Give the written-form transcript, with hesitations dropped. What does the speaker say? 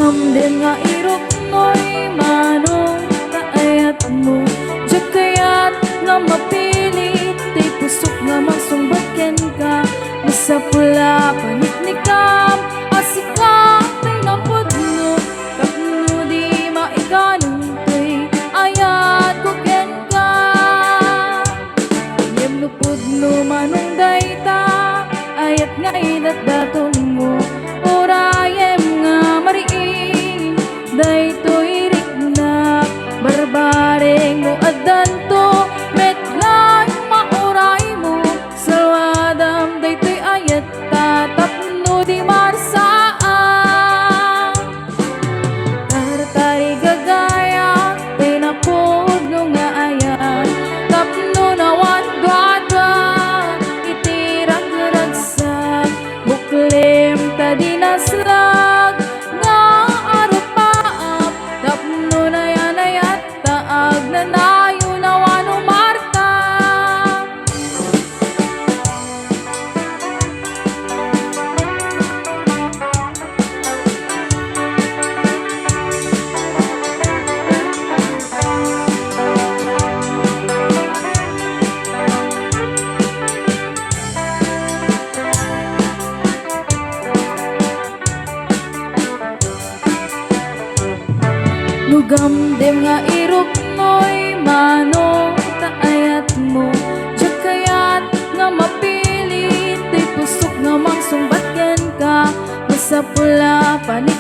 Hamden nga irok mo'y manong kaayat mo. Diyak kaya't nga mapilit, tay pusok nga magsumbaken ka. Masa pula paniknikam, asikam tay napudno. Kapno di maiganong tay ayat ko ken ka. Yem no pudno manong dayta, ayat nga idat daton mo. Orayem nga mariing, daytoy riknak, barbareng no adanto, metlay mauray mo. Salwadam daytoy ayat tatapno di marsaan. Tartari gagaya, tay napudno nga ayat, tapno nawan dwadwa, itirag-ragsak, buklem tadi naslag nga arupaap, tapno na yan ayat taag na nayo nawan umarta. Nugamdem nga irok mo'y manong kaayat mo. Diyak kaya't nga mapilit, tay pusok nga mangsumbatken ka. Masa pula panik